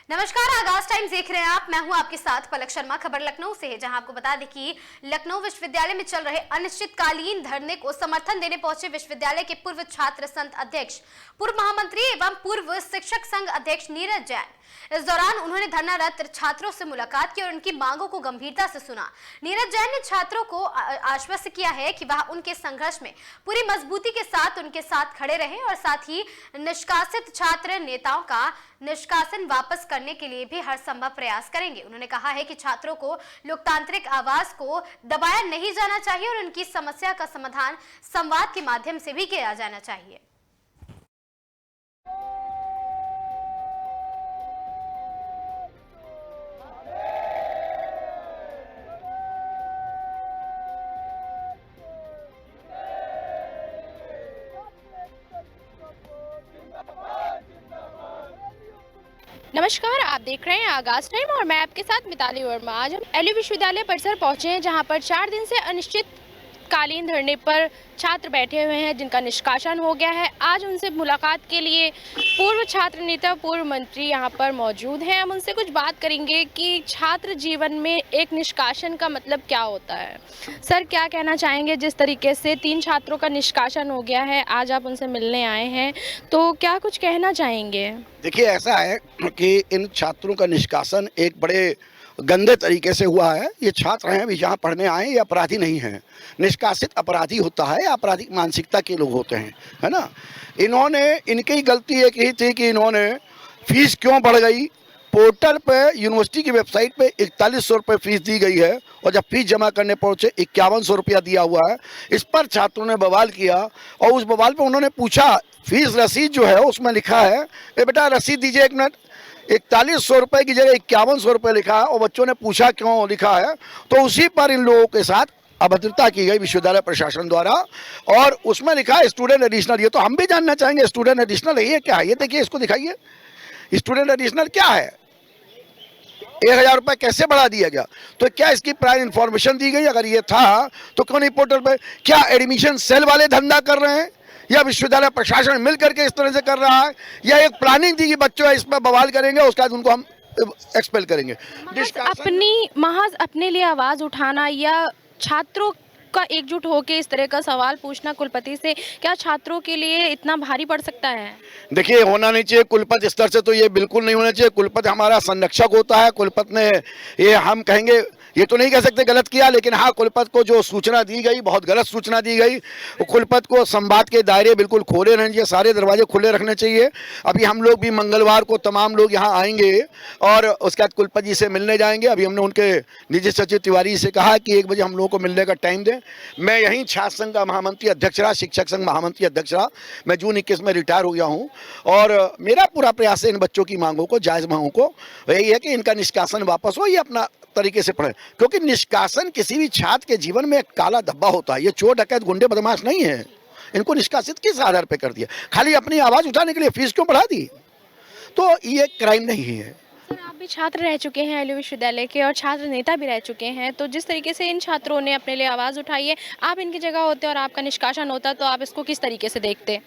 नमस्कार, आगाज टाइम्स देख रहे हैं आप। मैं हूं आपके साथ पलक शर्मा। खबर लखनऊ से है, जहां आपको बता दें कि लखनऊ विश्वविद्यालय में चल रहे अनिश्चितकालीन धरने को समर्थन देने पहुंचे विश्वविद्यालय के पूर्व छात्र संघ अध्यक्ष, पूर्व महामंत्री एवं पूर्व शिक्षक संघ अध्यक्ष नीरज जैन। इस दौरान उन्होंने धरनारत छात्रों से मुलाकात की और उनकी मांगों को गंभीरता से सुना। नीरज जैन ने छात्रों को आश्वस्त किया है कि वह उनके संघर्ष में पूरी मजबूती के साथ उनके साथ खड़े रहे और साथ ही निष्कासित छात्र नेताओं का निष्कासन वापस करने के लिए भी हर संभव प्रयास करेंगे। उन्होंने कहा है कि छात्रों को लोकतांत्रिक आवाज को दबाया नहीं जाना चाहिए और उनकी समस्या का समाधान संवाद के माध्यम से भी किया जाना चाहिए। नमस्कार, आप देख रहे हैं आगाज टाइम और मैं आपके साथ मिताली वर्मा। आज हम एलयू विश्वविद्यालय परिसर पहुंचे हैं, जहां पर 4 दिन से अनिश्चितकालीन धरने पर छात्र बैठे हुए हैं, जिनका निष्कासन हो गया है। आज उनसे मुलाकात के लिए पूर्व छात्र नेता, पूर्व मंत्री यहां पर मौजूद हैं। हम उनसे कुछ बात करेंगे कि छात्र जीवन में एक निष्कासन का मतलब क्या होता है। सर, क्या कहना चाहेंगे? जिस तरीके से 3 छात्रों का निष्कासन हो गया है, आज आप उनसे मिलने आए हैं, तो क्या कुछ कहना चाहेंगे? देखिए, ऐसा है कि इन छात्रों का निष्कासन एक बड़े गंदे तरीके से हुआ है। ये छात्र हैं, अभी यहाँ पढ़ने आए, ये अपराधी नहीं हैं। निष्कासित अपराधी होता है, आपराधिक मानसिकता के लोग होते हैं, है ना। इनकी गलती एक ही थी कि इन्होंने फीस क्यों बढ़ गई। पोर्टल पे यूनिवर्सिटी की वेबसाइट पे 4100 रुपये फीस दी गई है और जब फीस जमा करने पहुँचे 5100 रुपया दिया हुआ है। इस पर छात्रों ने बवाल किया और उस बवाल पे उन्होंने पूछा, फीस रसीद जो है उसमें लिखा है, बेटा रसीद दीजिए एक मिनट, 4100 रुपये की जगह 5100 रुपये लिखा है। और बच्चों ने पूछा क्यों लिखा है, तो उसी पर इन लोगों के साथ अभद्रता की गई विश्वविद्यालय प्रशासन द्वारा और उसमें लिखा है स्टूडेंट एडिशनल। ये तो हम भी जानना चाहेंगे, स्टूडेंट एडिशनल है ये क्या है? ये देखिए, इसको दिखाइए, स्टूडेंट एडिशनल क्या है? 1000 रुपये कैसे बढ़ा दिया गया? तो क्या इसकी प्रायर इन्फॉर्मेशन दी गई? अगर ये था तो क्यों नहीं पोर्टल पे? क्या एडमिशन सेल वाले धंधा कर रहे हैं या विश्वविद्यालय प्रशासन मिल करके इस तरह से कर रहा है, या एक प्लानिंग थी कि बच्चों इस पर बवाल करेंगे उसके बाद उनको हम एक्सपेल करेंगे? महज अपने लिए आवाज उठाना या छात्रों का एकजुट होकर इस तरह का सवाल पूछना कुलपति से, क्या छात्रों के लिए इतना भारी पड़ सकता है? देखिए, होना नहीं चाहिए। कुलपति स्तर से तो ये बिल्कुल नहीं होना चाहिए। कुलपति हमारा संरक्षक होता है। कुलपति ने ये, हम कहेंगे, ये तो नहीं कह सकते गलत किया, लेकिन हाँ, कुलपति को जो सूचना दी गई बहुत गलत सूचना दी गई। कुलपति को संवाद के दायरे बिल्कुल खोले रहने चाहिए, सारे दरवाजे खुले रखने चाहिए। अभी हम लोग भी मंगलवार को तमाम लोग यहाँ आएंगे और उसके बाद कुलपति जी से मिलने जाएंगे। अभी हमने उनके निजी सचिव तिवारी से कहा कि 1 बजे हम लोगों को मिलने का टाइम दें। मैं यहीं छात्र संघ का महामंत्री अध्यक्ष रहा, शिक्षक संघ महामंत्री अध्यक्ष रहा। मैं जून 21 में रिटायर हो गया हूँ और मेरा पूरा प्रयास है इन बच्चों की मांगों को, जायज़ मांगों को, यही है कि इनका निष्कासन वापस हो, ये अपना तरीके से पढ़े। क्योंकि निष्कासन किसी भी छात्र के जीवन में एक काला धब्बा होता है। ये चोर डकैत गुंडे बदमाश नहीं है। इनको निष्कासित किस आधार पे कर दिया? खाली अपनी आवाज उठाने के लिए फीस क्यों बढ़ा दी? तो ये क्राइम नहीं है। सर, आप भी छात्र रह चुके हैं एलयू विश्वविद्यालय के और छात्र नेता भी रह चुके हैं, तो जिस तरीके से इन छात्रों ने अपने लिए आवाज उठाई है, आप इनकी जगह होते और आपका निष्कासन होता, तो आप इसको किस तरीके से देखते?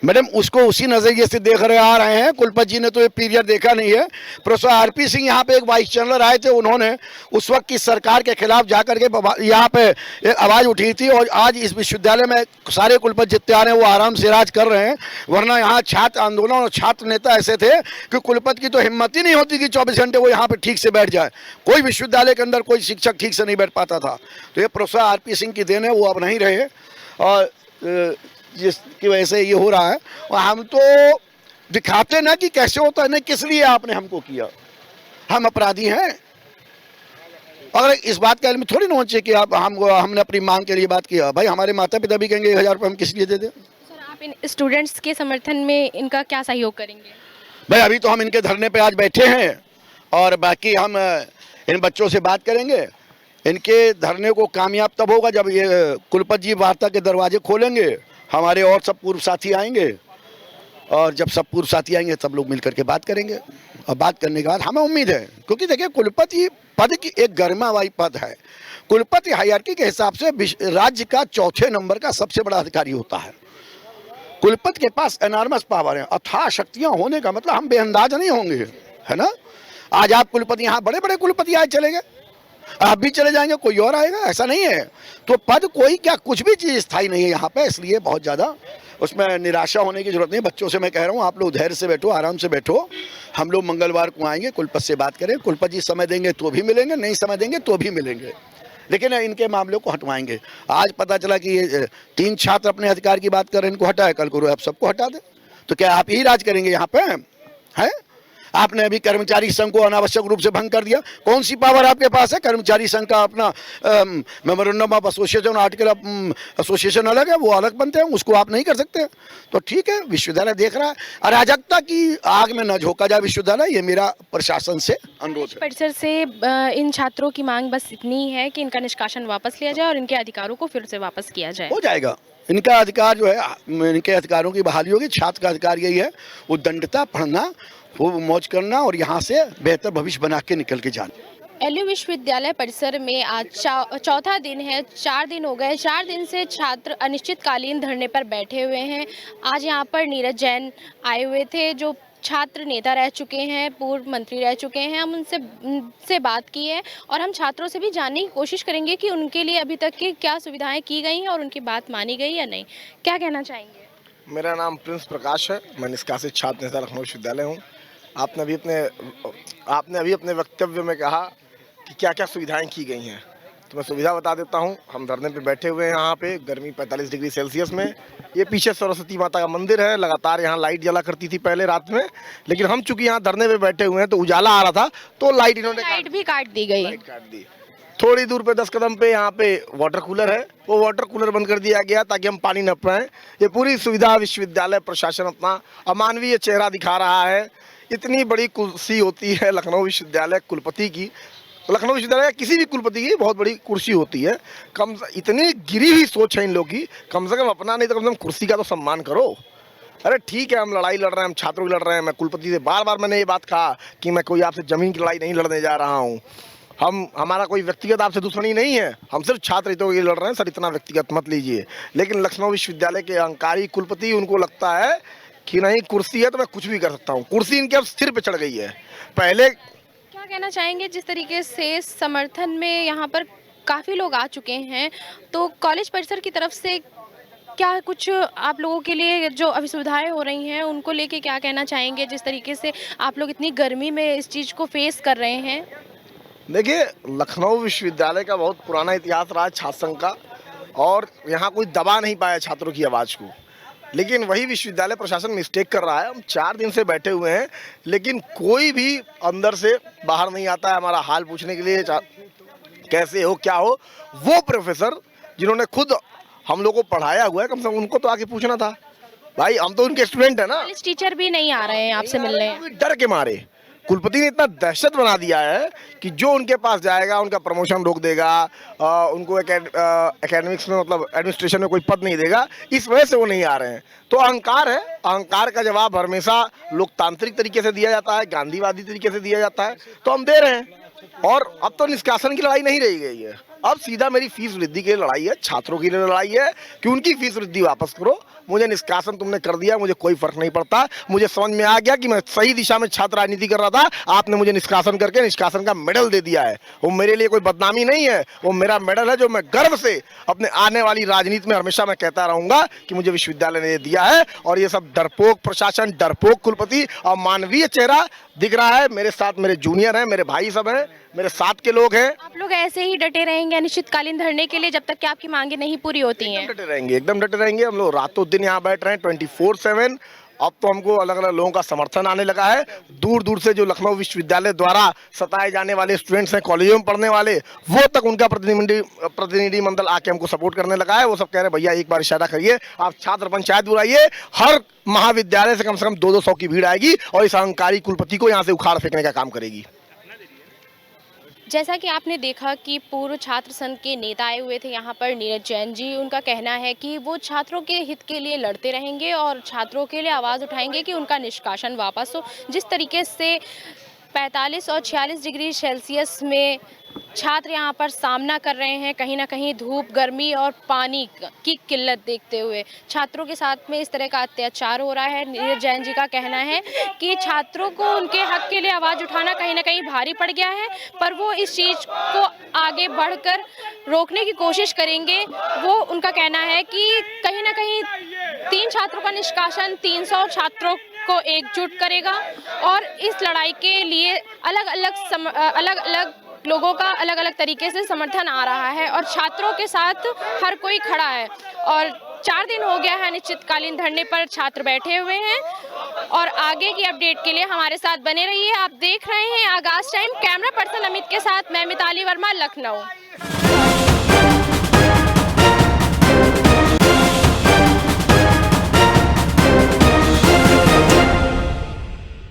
मैडम, उसको उसी नजरिए से देख रहे आ रहे हैं। कुलपति जी ने तो ये पीरियड देखा नहीं है। प्रोफेसर आरपी सिंह यहाँ पे एक वाइस चांसलर आए थे, उन्होंने उस वक्त की सरकार के खिलाफ जाकर के यहाँ पे एक आवाज उठी थी और आज इस विश्वविद्यालय में सारे कुलपति जितने आ रहे हैं वो आराम से राज कर रहे हैं। वरना यहाँ छात्र आंदोलन और छात्र नेता ऐसे थे कि कुलपति की तो हिम्मत ही नहीं होती कि 24 घंटे वो यहाँ पे ठीक से बैठ जाए। कोई विश्वविद्यालय के अंदर कोई शिक्षक ठीक से नहीं बैठ पाता था। तो ये प्रोफेसर आरपी सिंह की देन है, वो अब नहीं रहे और जिसकी वजह से ये हो रहा है। और हम तो दिखाते ना कि कैसे होता है, नहीं किस लिए आपने हमको किया, हम अपराधी हैं। अगर इस बात का इल्म थोड़ी ना होना चाहिए कि हमने अपनी मांग के लिए बात किया। भाई, हमारे माता पिता भी कहेंगे 1000 रुपये हम किस लिए दे दें? सर, आप इन स्टूडेंट्स के समर्थन में इनका क्या सहयोग करेंगे? भाई, अभी तो हम इनके धरने पे आज बैठे हैं और बाकी हम इन बच्चों से बात करेंगे। इनके धरने को कामयाब तब होगा जब ये कुलपति जी वार्ता के दरवाजे खोलेंगे, हमारे और सब पूर्व साथी आएंगे और जब सब पूर्व साथी आएंगे तब लोग मिलकर के बात करेंगे। और बात करने के बाद हमें उम्मीद है, क्योंकि देखिए, कुलपति पद की एक गरिमामयी पद है। कुलपति हायरार्की के हिसाब से राज्य का 4थे नंबर का सबसे बड़ा अधिकारी होता है। कुलपति के पास एनॉर्मस पावर है, अथाह शक्तियां होने का मतलब हम बेअंदाज नहीं होंगे। है ना। आज आप कुलपति, यहाँ बड़े बड़े कुलपति आज चले गए, आप भी चले जाएंगे, कोई और आएगा, ऐसा नहीं है। तो पद कोई क्या, कुछ भी चीज़ स्थायी नहीं है यहाँ पे, इसलिए बहुत ज़्यादा उसमें निराशा होने की जरूरत नहीं। बच्चों से मैं कह रहा हूँ, आप लोग धैर्य से बैठो, आराम से बैठो। हम लोग मंगलवार को आएंगे, कुलपति से बात करें, कुलपति जी समय देंगे तो भी मिलेंगे, नहीं समय देंगे तो भी मिलेंगे, लेकिन इनके मामलों को हटवाएंगे। आज पता चला कि ये 3 छात्र अपने अधिकार की बात कर रहे हैं, इनको हटाए, कल को आप सबको हटा दें, तो क्या आप ही राज करेंगे यहाँ पे, हैं? आपने अभी कर्मचारी संघ को अनावश्यक रूप से भंग कर दिया। कौन सी पावर आपके पास है? कर्मचारी संघ का अपना memorandum of association, article association अलग है, वो अलग बनते हैं, उसको आप नहीं कर सकते। तो ठीक है, विश्वविद्यालय देख रहा है, अराजकता की आग में न झोंका जाए विश्वविद्यालय, ये मेरा प्रशासन से अनुरोध है। परिसर से इन छात्रों की मांग बस इतनी है कि इनका निष्कासन वापस लिया जाए और इनके अधिकारों को फिर से वापस किया जाए। हो जाएगा, इनका अधिकार जो है, इनके अधिकारों की बहाली होगी। छात्र का अधिकार यही है, उद्दंडता, पढ़ना, वो मौज करना और यहाँ से बेहतर भविष्य बना के निकल के जाना। एलयू विश्वविद्यालय परिसर में आज चौथा दिन है। 4 दिन हो गए, 4 दिन से छात्र अनिश्चितकालीन धरने पर बैठे हुए हैं। आज यहाँ पर नीरज जैन आए हुए थे, जो छात्र नेता रह चुके हैं, पूर्व मंत्री रह चुके हैं। हम उनसे बात की है और हम छात्रों से भी जानने की कोशिश करेंगे कि उनके लिए अभी तक की क्या सुविधाएं की गई हैं और उनकी बात मानी गई या नहीं। क्या कहना चाहेंगे? मेरा नाम प्रिंस प्रकाश है, मैं निष्कासित छात्र नेता लखनऊ विश्वविद्यालय हूँ। आपने अभी अपने वक्तव्य में कहा कि क्या क्या सुविधाएं की गई हैं, तो मैं सुविधा बता देता हूं। हम धरने पे बैठे हुए हैं, यहाँ पे गर्मी 45 डिग्री सेल्सियस में। ये पीछे सरस्वती माता का मंदिर है, लगातार यहाँ लाइट जला करती थी पहले रात में, लेकिन हम चूंकि यहाँ धरने पे बैठे हुए हैं तो उजाला आ रहा था, तो लाइट इन्होंने भी काट दी गई। लाइट काट दी। थोड़ी दूर पे 10 कदम पे यहाँ पे वाटर कूलर है, वो वाटर कूलर बंद कर दिया गया ताकि हम पानी न पाएं। ये पूरी सुविधा विश्वविद्यालय प्रशासन अपना अमानवीय चेहरा दिखा रहा है। इतनी बड़ी कुर्सी होती है लखनऊ विश्वविद्यालय कुलपति की, लखनऊ विश्वविद्यालय किसी भी कुलपति की बहुत बड़ी कुर्सी होती है। इतनी गिरी हुई सोच है इन लोग की, कम से कम अपना नहीं तो कम से कम कुर्सी का तो सम्मान करो। अरे ठीक है, हम लड़ाई लड़ रहे हैं, हम छात्रों की लड़ रहे हैं। मैं कुलपति से बार बार मैंने ये बात कहा कि मैं कोई आपसे जमीन की लड़ाई नहीं लड़ने जा रहा हूँ। हमारा कोई व्यक्तिगत आपसे दुश्मनी नहीं है, हम सिर्फ छात्र हितों के लिए लड़ रहे हैं। सर, इतना व्यक्तिगत मत लीजिए। लेकिन लखनऊ विश्वविद्यालय के अहंकारी कुलपति, उनको लगता है कि नहीं कुर्सी है तो मैं कुछ भी कर सकता हूँ। कुर्सी इनके अब सिर पे चढ़ गई है। पहले क्या कहना चाहेंगे, जिस तरीके से समर्थन में यहाँ पर काफ़ी लोग आ चुके हैं, तो कॉलेज परिसर की तरफ से क्या कुछ आप लोगों के लिए जो असुविधाएं हो रही हैं उनको लेके क्या कहना चाहेंगे, जिस तरीके से आप लोग इतनी गर्मी में इस चीज़ को फेस कर रहे हैं? देखिए, लखनऊ विश्वविद्यालय का बहुत पुराना इतिहास रहा है छात्र संघ का, और यहाँ कोई दबा नहीं पाया छात्रों की आवाज़ को। लेकिन वही विश्वविद्यालय प्रशासन मिस्टेक कर रहा है। हम 4 दिन से बैठे हुए हैं, लेकिन कोई भी अंदर से बाहर नहीं आता है हमारा हाल पूछने के लिए, कैसे हो क्या हो। वो प्रोफेसर जिन्होंने खुद हम लोग को पढ़ाया हुआ है, कम से कम उनको तो आके पूछना था। भाई, हम तो उनके स्टूडेंट है ना। कॉलेज टीचर भी नहीं आ रहे हैं आपसे मिलने, डर के मारे। कुलपति ने इतना दहशत बना दिया है कि जो उनके पास जाएगा उनका प्रमोशन रोक देगा, उनको एकेडमिक्स में मतलब एडमिनिस्ट्रेशन में कोई पद नहीं देगा। इस वजह से वो नहीं आ रहे हैं। तो अहंकार है, अहंकार का जवाब हमेशा लोकतांत्रिक तरीके से दिया जाता है, गांधीवादी तरीके से दिया जाता है, तो हम दे रहे हैं। और अब तो निष्कासन की लड़ाई नहीं रही गई है, अब सीधा मेरी फीस वृद्धि की लड़ाई है, छात्रों की लड़ाई है कि उनकी फीस वृद्धि वापस करो। मुझे निष्कासन तुमने कर दिया, मुझे कोई फर्क नहीं पड़ता। मुझे समझ में आ गया कि मैं सही दिशा में छात्र राजनीति कर रहा था, आपने मुझे निष्कासन करके निष्कासन का मेडल दे दिया है। वो मेरे लिए कोई बदनामी नहीं है, वो मेरा मेडल है जो मैं गर्व से अपने आने वाली राजनीति में हमेशा मैं कहता रहूंगा कि मुझे विश्वविद्यालय ने दिया है। और ये सब डरपोक प्रशासन, डरपोक कुलपति और मानवीय चेहरा दिख रहा है। मेरे साथ मेरे जूनियर हैं, मेरे भाई सब हैं, मेरे साथ के लोग हैं। आप लोग ऐसे ही डटे रहेंगे अनिश्चितकालीन धरने के लिए जब तक कि आपकी मांगें नहीं पूरी होती हैं? डटे रहेंगे, एकदम डटे रहेंगे। हम लोग रातों दिन यहाँ बैठ रहे हैं 24/7। अब तो हमको अलग अलग लोगों का समर्थन आने लगा है। दूर दूर से जो लखनऊ विश्वविद्यालय द्वारा सताए जाने वाले स्टूडेंट्स हैं, कॉलेजों में पढ़ने वाले, वो तक उनका प्रतिनिधिमंडल आके हमको सपोर्ट करने लगा है। वो सब कह रहे हैं भैया एक बार इशारा करिए, आप छात्र पंचायत बुलाइए, हर महाविद्यालय से कम 200 की भीड़ आएगी और इस अहंकारी कुलपति को यहाँ से उखाड़ फेंकने का काम करेगी। जैसा कि आपने देखा कि पूर्व छात्र संघ के नेता आए हुए थे यहाँ पर, नीरज जैन जी, उनका कहना है कि वो छात्रों के हित के लिए लड़ते रहेंगे और छात्रों के लिए आवाज़ उठाएंगे कि उनका निष्कासन वापस हो। जिस तरीके से 45 और 46 डिग्री सेल्सियस में छात्र यहाँ पर सामना कर रहे हैं, कहीं ना कहीं धूप, गर्मी और पानी की किल्लत देखते हुए। छात्रों के साथ में इस तरह का अत्याचार हो रहा है। नीरज जैन जी का कहना है कि छात्रों को उनके हक के लिए आवाज़ उठाना कहीं ना कहीं भारी पड़ गया है, पर वो इस चीज़ को आगे बढ़कर रोकने की कोशिश करेंगे। वो उनका कहना है कि कहीं ना कहीं 3 छात्रों का निष्कासन 300 छात्रों को एकजुट करेगा और इस लड़ाई के लिए अलग अलग लोगों का अलग अलग तरीके से समर्थन आ रहा है और छात्रों के साथ हर कोई खड़ा है। और 4 दिन हो गया है अनिश्चितकालीन धरने पर छात्र बैठे हुए हैं और आगे की अपडेट के लिए हमारे साथ बने रहिए। आप देख रहे हैं आगाज टाइम। कैमरा पर्सन अमित के साथ मैं मिताली वर्मा, लखनऊ।